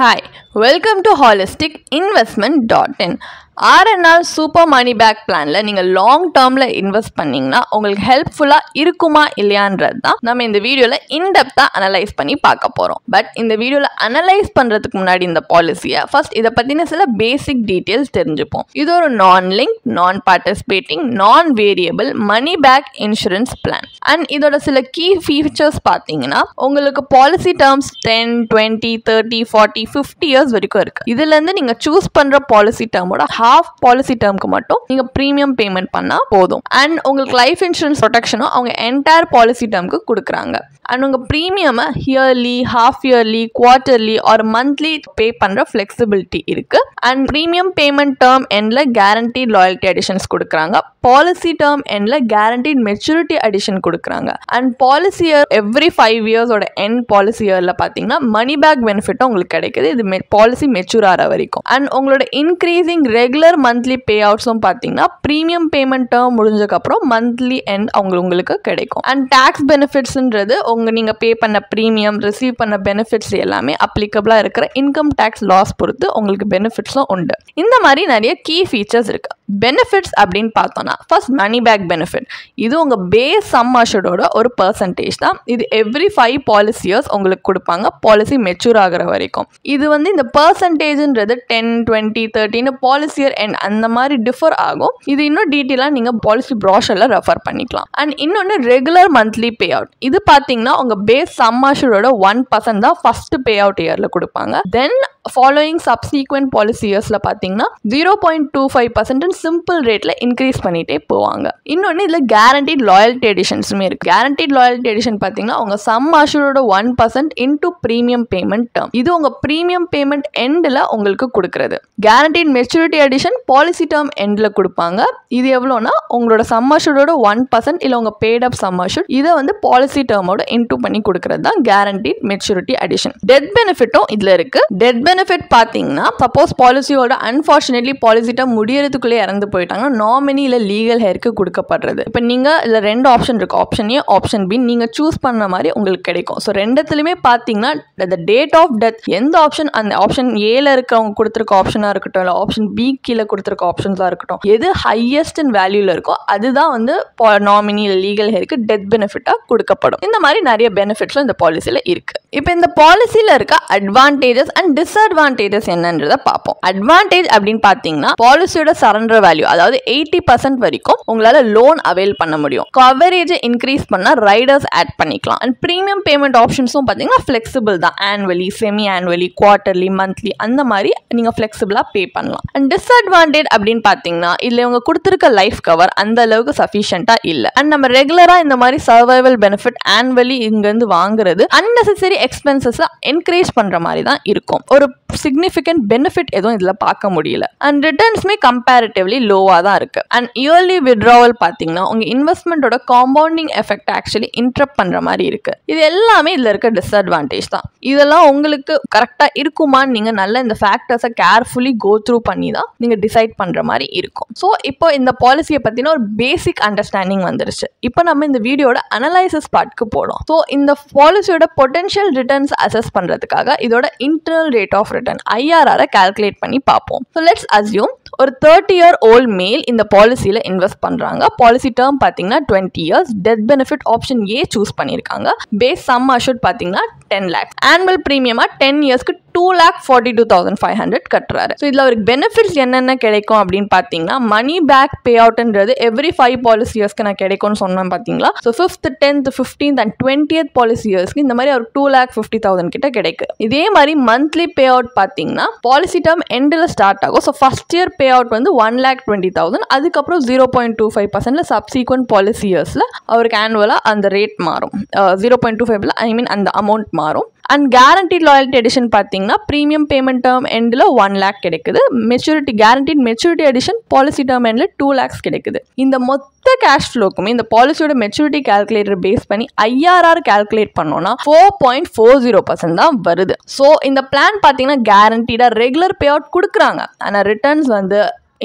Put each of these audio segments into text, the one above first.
Hi, welcome to holisticinvestment.in. R&R Super Money Back Planல நீங்கள் long டேர்ம்ல invest பண்ணீங்கன்னா உங்களுக்கு ஹெல்ப்ஃபுல்லா இருக்குமா இல்லையான்றது தான் நம்ம இந்த வீடியோல இன்டெப்தா அனலைஸ் பண்ணி பார்க்க போறோம். பட் இந்த வீடியோல அனலைஸ் பண்றதுக்கு முன்னாடி இந்த பாலிசியை ஃபர்ஸ்ட் இதை பத்தின சில பேசிக் டீடைல்ஸ் தெரிஞ்சுப்போம். இது ஒரு நான் லிங்க், நான் பார்ட்டிசிபேட்டிங், நான் variable money back insurance plan. And இதோட சில கீ ஃபீச்சர்ஸ் பார்த்தீங்கன்னா உங்களுக்கு பாலிசி டேர்ம்ஸ் 10, 20, 30, 40, 50 இயர்ஸ் வரைக்கும் இருக்கு. இதுல இருந்து நீங்க சூஸ் பண்ற பாலிசி டேர்மோட ஹாஃப் பாலிசி டேர்ம்க்கு மட்டும் நீங்க பிரீமியம் பேமெண்ட் பண்ணா போதும். அண்ட் உங்களுக்கு லைஃப் இன்சூரன்ஸ் ப்ரொடெக்ஷனும் அவங்க என்டையர் பாலிசி டேர்ம்க்கு கொடுக்குறாங்க. அண்ட் உங்க premium yearly, half yearly, quarterly or monthly pay பண்ற ஃபிளெக்சிபிலிட்டி இருக்கு. அண்ட் பிரீமியம் பேமெண்ட் டேர்ம் எண்ட்ல கேரண்டீட் லாயல்ட்டி அடிஷன்ஸ் கொடுக்குறாங்க. பாலிசி டேர்ம் எண்ட்ல கேரண்டீட் மெச்சூரிட்டி அடிஷன் கொடுக்குறாங்க. அண்ட் பாலிசி இயர் எவ்ரி 5 இயர்ஸோட எண்ட் பாலிசி இயர்ல பாத்தீங்கன்னா மணி பேக் பெனிஃபிட்டும் உங்களுக்கு கிடைக்குது. இது பாலிசி மெச்சூர் ஆகிற வரைக்கும். அண்ட் உங்களோட இன்க்ரீசிங் ரெகுலர் மந்த்லி பே அவுட்ஸும் பார்த்தீங்கன்னா ப்ரீமியம் பேமெண்ட் டேர்ம் முடிஞ்சதுக்கப்புறம் மந்த்லி எண்ட் உங்களுக்கு கிடைக்கும். அண்ட் டேக்ஸ் பெனிஃபிட்ஸ்ன்றது நீங்கள் பே பண்ண ப்ரீமியம், ரிசீவ் பண்ண பெனிஃபிட்ஸ் எல்லாமே அப்ளிகபிளாக இருக்கிற இன்கம் டேக்ஸ் லாஸ் பொறுத்து உங்களுக்கு பெனிஃபிட்ஸும் உண்டு. இந்த மாதிரி நிறைய கீ ஃபீச்சர்ஸ் இருக்கு. பெனிஃபிட்ஸ் அப்படின்னு பார்த்தோம்னா ஃபர்ஸ்ட் மணி பேக் பெனிஃபிட். இது உங்கள் பேஸ் சம் அஷூர்டோட ஒரு பர்சன்டேஜ் தான். இது எவ்ரி 5 பாலிசி இயர்ஸ் உங்களுக்கு கொடுப்பாங்க, பாலிசி மெச்சூர் ஆகிற வரைக்கும். இது இந்த பர்சன்டேஜ்ன்றது 10, 20, 30 பாலிசி இயர் எண்ட் அந்த மாதிரி டிஃபர் ஆகும். இது இன்னும் டீட்டெயிலாக நீங்கள் பாலிசி ப்ராஷர்ல ரெஃபர் பண்ணிக்கலாம். அண்ட் இன்னொன்று ரெகுலர் மந்த்லி பே அவுட். இது பார்த்தீங்கன்னா உங்கள் பேஸ் சம் அஷூர்டோட 1% தான் ஃபர்ஸ்ட் பே அவுட் இயரில் கொடுப்பாங்க. தென் ஃபாலோயிங் சப்சீக்வெண்ட் பாலிசி இயர்ஸ்ல பார்த்தீங்கன்னா 0.25% சிம்பிள் ரேட்ல இன்க்ரீஸ் பண்ணிட்டே போவாங்க. இன்னொன்று இதில் கேரண்டீட் லாயல்ட்டி எடிஷன்ஸுமே இருக்கு. கேரண்டீட் லாயல்ட்டி எடிஷன் பார்த்தீங்கன்னா உங்க சம் அஷூர்டோட 1% இன்டூ ப்ரீமியம் பேமெண்ட் டேர்ம். இது உங்க ப்ரீமியம் பேமெண்ட் எண்டில் உங்களுக்கு கொடுக்குறது. Guaranteed maturity edition policy term எண்டில் கொடுப்பாங்க. இது எவ்வளோனா உங்களோட சம் அஷூர்டோட 1% இல்லை உங்க பேட் அப் சம் அஷூர் இதை பாலிசி டேர்மோட இன்டூ பண்ணி கொடுக்கறது தான் கேரண்டீட் மெச்சூரிட்டி எடிஷன். டெத் பெனிஃபிட்டும் இதுல இருக்கு. டெத் பெனிஃபிட் பார்த்தீங்கன்னா சப்போஸ் பாலிசியோட அன்ஃபார்ச்சுனேட்லி பாலிசி டேர்ம் முடியறதுக்குள்ளே இறந்து போயிட்டாங்கன்னா நாமினி இல்லை லீகல் ஹேருக்கு கொடுக்கப்படுறது. இப்போ நீங்கள் இதில் 2 ஆப்ஷன் இருக்கு. Option A, option B. நீங்கள் சூஸ் பண்ண மாதிரி உங்களுக்கு கிடைக்கும். ஸோ ரெண்டுத்துலையுமே பார்த்தீங்கன்னா டேட் ஆஃப் டெத் எந்த ஆப்ஷன், அந்த ஆப்ஷன் ஏல இருக்கவங்க கொடுத்துருக்க ஆப்ஷனாக இருக்கட்டும், இல்லை ஆப்ஷன் பி கீழே கொடுத்துருக்க ஆப்ஷன்ஸாக இருக்கட்டும், எது ஹையஸ்ட் இன் வேல்யூல இருக்கோ அதுதான் நாமினி இல்லை லீகல் ஹேருக்கு டெத் பெனிஃபிட்டாக கொடுக்கப்படும். இந்த மாதிரி நிறைய பெனிஃபிட்ஸும் இந்த பாலிசியில் இருக்கு. இப்போ இந்த பாலிசியில் இருக்க அட்வான்டேஜஸ் அண்ட் டிஸ்அட்வான்டேஜஸ் என்னன்றதை பார்ப்போம். அட்வான்டேஜ் அப்படின்னு பார்த்தீங்கன்னா பாலிசியோட சரண்டர் வேல்யூ, அதாவது 80% வரைக்கும் உங்களால் லோன் அவைல் பண்ண முடியும். கவரேஜை இன்க்ரீஸ் பண்ண ரைடர்ஸ் ஆட் பண்ணிக்கலாம். அண்ட் ப்ரீமியம் பேமெண்ட் ஆப்ஷன்ஸும் பார்த்தீங்கன்னா ஃபிளெக்சிபிள் தான். Annually, semi annually, quarterly, monthly அந்த மாதிரி நீங்கள் ஃபிளெக்சிபிளாக பே பண்ணலாம். அண்ட் டிஸ்அட்வான்டேஜ் அப்படின்னு பார்த்தீங்கன்னா இதில் இவங்க கொடுத்துருக்க லைஃப் கவர் அந்த அளவுக்கு சஃபிஷியண்டாக இல்லை. அண்ட் நம்ம ரெகுலராக இந்த மாதிரி சர்வைவல் பெனிஃபிட் ஆனுவலி இங்கேருந்து வாங்குறது அன்னெசரி எக்ஸ்பென்சஸ் என்கரேஜ் பண்ற மாதிரி தான் இருக்கும். ஒரு சிக்னிஃபிகன்ட் பெனிஃபிட் எதுவும் இதுல பார்க்க முடியல. அண்ட் ரிட்டர்ன்ஸ்மே கம்பேரிட்டிவ்லி லோவா தான் இருக்கு. அண்ட் இயர்லி வித்ட்ராவல் பார்த்தீங்கன்னா உங்க இன்வெஸ்ட்மெண்டோட காம்பவுண்டிங் எஃபெக்ட் ஆக்சுவலி இன்டரப்ட் பண்ற மாதிரி இருக்கு. இது எல்லாமே இதுல இருக்க டிஸ்அட்வான்டேஜ் தான். இதெல்லாம் உங்களுக்கு கரெக்டா இருக்குமான்னு நீங்க நல்ல இந்த ஃபேக்டர்ஸை கேர்ஃபுல்லி கோ த்ரூ பண்ணி தான் நீங்க டிசைட் பண்ற மாதிரி இருக்கும். ஸோ இப்போ இந்த பாலிசியை பத்தின ஒரு பேசிக் அண்டர்ஸ்டாண்டிங் வந்துருச்சு. இப்போ நம்ம இந்த வீடியோட அனலைசிஸ் பார்ட்க்கு போகலாம். ஸோ இந்த பாலிசியோட பொட்டன்ஷியல் ரிட்டர்ன்ஸ் அசஸ் பண்றதுக்காக இதோட internal rate of return IRR calculate பண்ணி பார்ப்போம். ஸோ லெட்ஸ் அஸ்யூம் ஒரு 30-year-old மேல் இந்த பாலிசியில் இன்வெஸ்ட் பண்றாங்க. பாலிசி டேர்ம் பார்த்தீங்கன்னா 20 years. Death benefit option A choose பண்ணியிருக்காங்க. பேஸ் சம் அஷூர்ட் பார்த்தீங்கன்னா 10 lakhs. ஆனுவல் பிரீமியமா 10 இயர்ஸ்க்கு 2,42,500 கட்டுறாரு. ஸோ இதில் அவருக்கு பெனிஃபிட்ஸ் என்னென்ன கிடைக்கும் அப்படின்னு பார்த்தீங்கன்னா மணி பேக் பே அவுட்ன்றது எவ்ரி 5 பாலிசி இயர்ஸ்க்கு நான் கிடைக்கும்னு சொன்னேன் பார்த்தீங்களா. So 5th, 10th, 15th and 20th policy இயர்ஸ்க்கு இந்த மாதிரி அவருக்கு 2,50,000 கிட்ட கிடைக்கும். இதே மாதிரி மந்த்லி பே அவுட் பார்த்தீங்கன்னா பாலிசி டேர்ம் எண்டில் ஸ்டார்ட் ஆகும். So first year pay out 1,20,000. அதுக்கப்புறம் 0.25% சப்சீக்வெண்ட் பாலிசி இயர்ஸ்ல அவருக்கு ஆனுவலாக அந்த ரேட் மாறும். 0.25 ஐ மீன் அந்த அமௌண்ட் மாறும். அண்ட் கேரண்டீட் லாயல்ட்டி எடிஷன் பார்த்தீங்கன்னா ப்ரீமியம் பேமெண்ட் டேர்ம் எண்டில் 1 lakh கிடைக்குது. Maturity guaranteed maturity edition policy term எண்டில் 2 lakhs கிடைக்குது. இந்த மொத்த கேஷ் ஃப்ளோக்குமே இந்த பாலிசியோட மெச்சூரிட்டி கால்குலேட்டர் பேஸ் பண்ணி IRR கால்குலேட் பண்ணோம்னா 4.40% தான் வருது. ஸோ இந்த பிளான் பார்த்தீங்கன்னா கேரண்டீடாக ரெகுலர் பே அவுட் கொடுக்குறாங்க. ஆனால் ரிட்டர்ன்ஸ்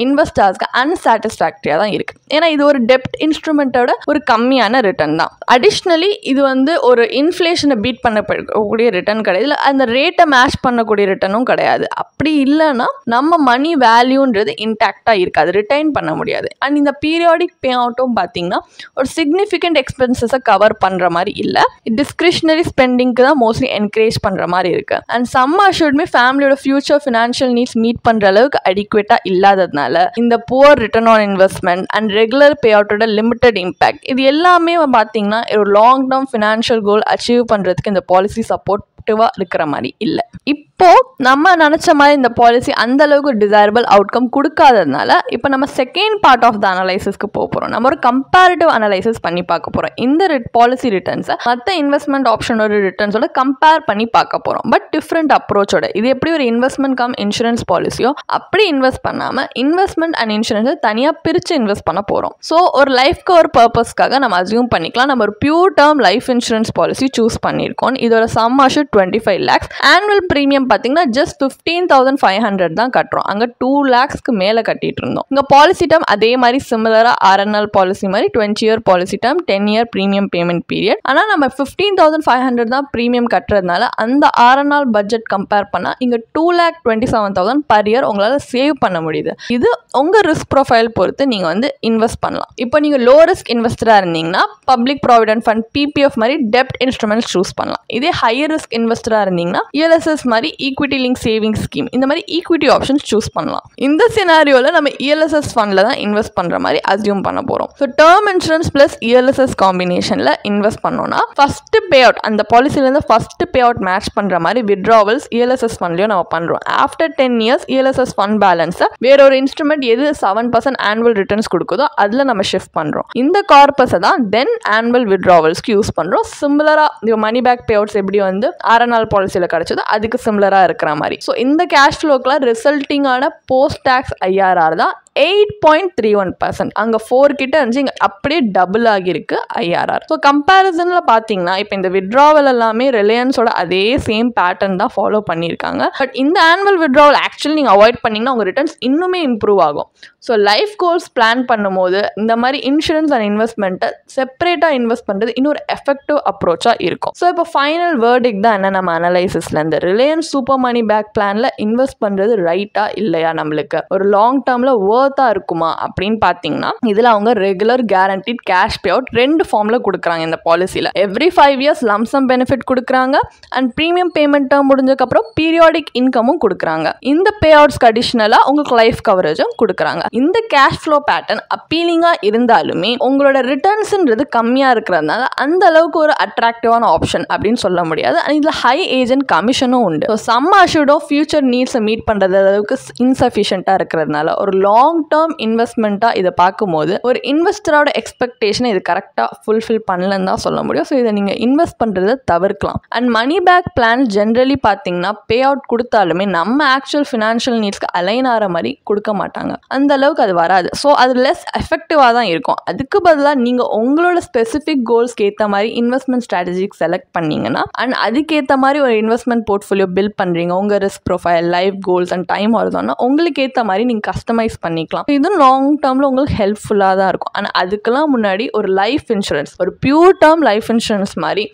இன்வெஸ்டர்ஸ்க்கு அன்சாட்டிஸ்ஃபேக்டரியாக தான் இருக்குது. ஏன்னா இது ஒரு டெப்ட் இன்ஸ்ட்ருமெண்ட்டோட ஒரு கம்மியான ரிட்டர்ன் தான். அடிஷ்னலி இது வந்து ஒரு இன்ஃப்ளேஷனை பீட் பண்ணக்கூடிய ரிட்டர்ன் கிடையாது, இல்லை அந்த ரேட்டை மேட்ச் பண்ணக்கூடிய ரிட்டர்னும் கிடையாது. அப்படி இல்லைன்னா நம்ம மணி வேல்யூன்றது இன்டாக்டாக இருக்காது, ரிட்டைன் பண்ண முடியாது. அண்ட் இந்த பீரியாடிக் பே அவுட்டும் பார்த்தீங்கன்னா ஒரு சிக்னிஃபிகண்ட் எக்ஸ்பென்சஸை கவர் பண்ணுற மாதிரி இல்லை, டிஸ்கிரிஷனரி ஸ்பெண்டிங்க்கு தான் மோஸ்ட்லி என்கரேஜ் பண்ணுற மாதிரி இருக்குது. அண்ட் சம் அஷ்யூர்டுமே ஃபேமிலியோட ஃபியூச்சர் ஃபினான்ஷியல் நீட்ஸ் மீட் பண்ணுற அளவுக்கு அடிக்குவேட்டாக இல்லாததுனால இந்த poor return on investment and regular pay அவுட்டோட லிமிட்டட் இம்பேக்ட் இது எல்லாமே பார்த்தீங்கன்னா ஒரு long term financial goal achieve பண்ணுறதுக்கு இந்த பாலிசி சப்போர்ட்டிவாக இருக்கிற மாதிரி இல்லை. இப்போ நம்ம நினச்ச மாதிரி இந்த பாலிசி அந்த அளவுக்கு டிசைரபிள் அவுட்கம் கொடுக்காததுனால இப்போ நம்ம செகண்ட் பார்ட் ஆஃப் த அனலைசிஸ்க்கு போகிறோம். நம்ம ஒரு கம்பேரிட்டிவ் அனலைசிஸ் பண்ணி பார்க்க போகிறோம். இந்த பாலிசி ரிட்டர்ன்ஸை மற்ற இன்வெஸ்ட்மெண்ட் ஆப்ஷனோட ரிட்டர்ன்ஸோட கம்பேர் பண்ணி பார்க்க போகிறோம், பட் டிஃப்ரெண்ட் அப்ரோச்சோட. இது எப்படி ஒரு இன்வெஸ்ட்மெண்ட் கம் இன்சூரன்ஸ் பாலிசியோ அப்படி இன்வெஸ்ட் பண்ணாமல் இன்வெஸ்ட்மெண்ட் அண்ட் இன்சூரன்ஸை தனியாக பிரித்து இன்வெஸ்ட் பண்ண போகிறோம். ஸோ ஒரு லைஃப்க்கு ஒரு பர்பஸ்க்காக நம்ம அசியூம் பண்ணிக்கலாம் நம்ம ஒரு pure term life insurance policy choose பண்ணியிருக்கோம். இதோட some assured 25 lakhs. Annual premium பார்த்தீங்கன்னா ஜஸ்ட் 15,500 தான் கட்டுறோம். அங்கே 2 lakhsக்கு மேலே கட்டிட்டு இருந்தோம். இங்கே பாலிசி டேர்ம் அதே மாதிரி சிமிலராக RNL பாலிசி மாதிரி 20-year policy term, 10-year premium payment period. ஆனால் நம்ம 15,500 தான் ப்ரீமியம் கட்டுறதுனால அந்த RNL பட்ஜெட் கம்பேர் பண்ணால் இங்கே 2,27,000 பர் இயர் உங்களால் சேவ் பண்ண முடியுது. இது உங்கள் ரிஸ்க் ப்ரொஃபைல் பொறுத்து நீங்கள் வந்து இன்வெஸ்ட் பண்ணலாம். இப்போ நீங்கள் லோ ரிஸ்க் இன்வெஸ்டராக இருந்தீங்கன்னா பப்ளிக் ப்ராவிடென்ட் ஃபண்ட் PPF மாதிரி டெப்ட் இன்ஸ்ட்ருமெண்ட்ஸ் சூஸ் பண்ணலாம். இதே ஹையர் ரிஸ்க் இன்வெஸ்டராக இருந்தீங்கன்னா ELSS மாதிரி ஈக்விட்டி லிங்க் சேவிங் ஸ்கீம் இந்த மாதிரி ஈக்விட்டி ஆப்ஷன்ஸ் சூஸ் பண்ணலாம். இந்த சினாரியோவில் நம்ம ELSS ஃபண்டில் தான் இன்வெஸ்ட் பண்ணுற மாதிரி அசியூம் பண்ண போகிறோம். So term insurance plus ELSS காம்பினேஷனில் இன்வெஸ்ட் பண்ணோன்னா ஃபஸ்ட்டு பே அவுட் அந்த பாலிசிலேருந்து ஃபஸ்ட்டு பே அவுட் மேட்ச் பண்ணுற மாதிரி வித்ட்ராவல்ஸ் ELSS ஃபண்ட்லையும் நம்ம பண்ணுறோம். ஆஃப்டர் 10 years ELSS ஃபண்ட் பேலன்ஸை வேற ஒரு இன்ஸ்ட்ருமெண்ட் எது 7% ஆனுவல் ரிட்டர்ன்ஸ் கொடுக்குதோ அதில் நம்ம ஷிஃப்ட் பண்ணுறோம். இந்த கார்பஸை தான் தென் ஆனுவல் வித்ட்ராவல்ஸ்க்கு யூஸ் பண்ணுறோம். சிமிலராக மணி பேக் பே அவுட்ஸ் எப்படி வந்து RNL பாலிசியில் கிடைச்சதோ அதுக்கு சிமிலராக இருக்கிற மாதிரி. ஸோ இந்த கேஷ் ஃப்ளோக்கெலாம் ரிசல்ட்டிங்கான போஸ்ட் டேக்ஸ் IRR தான் 8.31%. அங்கே 4 கிட்ட இருந்துச்சு, இங்கே அப்படியே டபுள் ஆகியிருக்கு IRR. ஸோ கம்பேரிசனில் பார்த்தீங்கன்னா இப்போ இந்த வித்ட்ராவல் எல்லாமே ரிலையன்ஸோட அதே சேம் பேட்டர்ன் தான் ஃபாலோ பண்ணியிருக்காங்க. பட் இந்த ஆனுவல் வித்ட்ராவல் ஆக்சுவலி நீங்கள் அவாய்ட் பண்ணிங்கன்னா உங்கள் ரிட்டர்ன்ஸ் இன்னுமே இம்ப்ரூவ் ஆகும். ஸோ லைஃப் கோல்ஸ் பிளான் பண்ணும்போது இந்த மாதிரி இன்சூரன்ஸ் அண்ட் இன்வெஸ்ட்மெண்ட்டை செப்பரேட்டாக இன்வெஸ்ட் பண்ணுறது இன்னொரு எஃபெக்டிவ் அப்ரோச்சாக இருக்கும். ஸோ இப்போ ஃபைனல் வேர்டிக் தான் என்ன நம்ம அனலைசிஸில் இந்த ரிலையன்ஸ் சூப்பர் மணி பேக் பிளானில் இன்வெஸ்ட் பண்ணுறது ரைட்டா இல்லையா, நம்மளுக்கு ஒரு லாங் டேர்மில் ஒர்த்தாக இருக்குமா அப்படின்னு பார்த்தீங்கன்னா இதில் அவங்க regular guaranteed cash pay out 2 ஃபார்மில் கொடுக்குறாங்க. இந்த பாலிசியில் எவ்ரி 5 years லம்சம் பெனிஃபிட் கொடுக்குறாங்க அண்ட் ப்ரீமியம் பேமெண்ட் டேர்ம் முடிஞ்சதுக்கப்புறம் பீரியாடிக் இன்கமும் கொடுக்குறாங்க. இந்த பே அவுட்ஸ்க்கு அடிஷ்னலாக உங்களுக்கு லைஃப் கவரேஜும் கொடுக்குறாங்க. இந்த கேஷ் ஃப்ளோ பேட்டர்ன் அப்பீலிங்காக இருந்தாலுமே உங்களோட ரிட்டர்ன்ஸ்ன்றது கம்மியாக இருக்கிறதுனால அந்த அளவுக்கு ஒரு அட்ராக்டிவான ஆப்ஷன் அப்படின்னு சொல்ல முடியாது. அண்ட் இதில் ஹை ஏஜென்ட் கமிஷனும் உண்டு. ஸோ சம் அஷ்யூர்டோ ஃபியூச்சர் நீட்ஸை மீட் பண்ணுறது அளவுக்கு இன்சஃபிஷியண்ட்டாக இருக்கிறதுனால ஒரு லாங் டேர்ம் இன்வெஸ்ட்மெண்ட்டாக இதை பார்க்கும்போது ஒரு இன்வெஸ்டரோட எக்ஸ்பெக்டேஷனை இது கரெக்டாக ஃபுல்ஃபில் பண்ணலன்னு தான் சொல்ல முடியும். ஸோ இதை நீங்கள் இன்வெஸ்ட் பண்ணுறதை தவிர்க்கலாம். And money back plan generally பார்த்தீங்கன்னா பே அவுட் கொடுத்தாலுமே நம்ம ஆக்சுவல் ஃபினான்ஷியல் நீட்ஸ்க்கு அலைன் ஆகிற மாதிரி கொடுக்க மாட்டாங்க, அந்த அளவுக்கு அது வராது. ஸோ அது லெஸ் எஃபெக்டிவாக தான் இருக்கும். அதுக்கு பதிலாக நீங்கள் உங்களோட ஸ்பெசிஃபிக் கோல்ஸ்க்கு ஏற்ற மாதிரி இன்வெஸ்ட்மெண்ட் ஸ்ட்ராட்டஜிக் செலக்ட் பண்ணீங்கன்னா அண்ட் அதுக்கேற்ற மாதிரி ஒரு இன்வெஸ்ட்மெண்ட் போர்ட்ஃபோலியோ பில்ட் பண்ணுறீங்க, உங்கள் risk profile, life goals and time வருதுன்னா உங்களுக்கு ஏற்ற மாதிரி நீங்கள் கஸ்டமைஸ் பண்ணிக்கலாம். இது லாங் டேர்மில் உங்களுக்கு ஹெல்ப்ஃபுல்லாக தான் இருக்கும். ஆனால் அதுக்கெல்லாம் முன்னாடி ஒரு லைஃப் இன்சூரன்ஸ், ஒரு பியூர் டேர்ம் லைஃப் இன்சூரன்ஸ் மாதிரி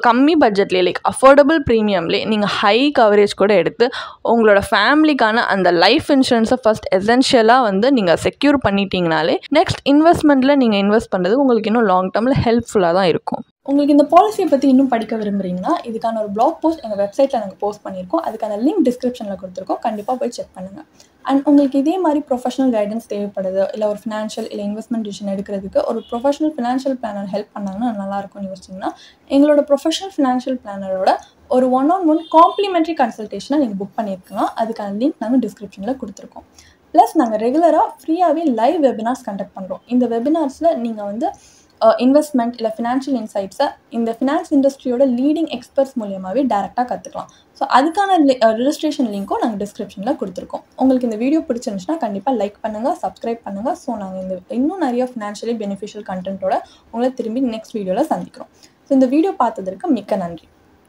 கம்மி பட்ஜெட்லேயே லைக் அஃபோர்டபுள் ப்ரீமியம்லேயே நீங்கள் ஹை கவரேஜ் கூட எடுத்து உங்களோட ஃபேமிலிக்கான அந்த லைஃப் இன்சூரன்ஸை ஃபர்ஸ்ட் எசென்ஷியலாக வந்து நீங்கள் செக்யூர் பண்ணிட்டீங்கனாலே நெக்ஸ்ட் இன்வெஸ்ட்மெண்ட்டில் நீங்கள் இன்வெஸ்ட் பண்ணுறது உங்களுக்கு இன்னும் லாங் டேர்மில் ஹெல்ப்ஃபுல்லாக தான் இருக்கும். உங்களுக்கு இந்த பாலிசியை பற்றி இன்னும் படிக்க விரும்புகிறீங்கன்னா இதுக்கான ஒரு பிளாக் போஸ்ட் எங்கள் வெப்சைட்டில் நாங்கள் போஸ்ட் பண்ணியிருக்கோம். அதுக்கான லிங்க் டிஸ்கிரிப்ஷனில் கொடுத்துருக்கோம், கண்டிப்பாக போய் செக் பண்ணுங்கள். அண்ட் உங்களுக்கு இதே மாதிரி ப்ரொஃபஷனல் கைடன்ஸ் தேவைப்படுது, இல்லை ஒரு ஃபினான்ஷியல் இல்லை இன்வெஸ்ட்மெண்ட் டிசிஷன் எடுக்கிறதுக்கு ஒரு ப்ரொஃபஷனல் ஃபினான்ஷியல் பிளானர் ஹெல்ப் பண்ணாங்கன்னா நல்லாயிருக்கும்னு யோசிச்சிங்கன்னா எங்களோட ப்ரொஃபஷனல் ஃபினான்ஷியல் பிளானரோட ஒரு 1-on-1 காம்ப்ளிமெண்ட்ரி கன்சல்டேஷனை நீங்கள் புக் பண்ணியிருக்கலாம். அதுக்கான லிங்க் நாங்கள் டிஸ்கிரிப்ஷனில் கொடுத்துருக்கோம். ப்ளஸ் நாங்கள் ரெகுலராக ஃப்ரீயாகவே லைவ் வெபினார்ஸ் கண்டக்ட் பண்ணுறோம். இந்த வெபினார்ஸில் நீங்கள் வந்து இன்வெஸ்ட்மெண்ட் இல்லை ஃபினான்ஷியல் இன்சைட்ஸை இந்த ஃபினான்ஸ் இண்டஸ்ட்ரியோட லீடிங் எக்ஸ்பர்ட்ஸ் மூலியமாகவே டேரெக்டாக கற்றுக்கலாம். ஸோ அதுக்கான ரிஜிஸ்ட்ரேஷன் லிங்க்கும் நாங்கள் டிஸ்கிரிப்ஷனில் கொடுத்துருக்கோம். உங்களுக்கு இந்த வீடியோ பிடிச்சிருந்துச்சுன்னா கண்டிப்பாக லைக் பண்ணுங்கள், சப்ஸ்கிரைப் பண்ணுங்கள். ஸோ நாங்கள் இன்னும் நிறைய ஃபினான்ஷியலி பெனிஃபிஷியல் கண்டென்ட்டோட உங்களை திரும்பி நெக்ஸ்ட் வீடியோவில் சந்திக்கிறோம். ஸோ இந்த வீடியோ பார்த்ததற்கு மிக்க நன்றி.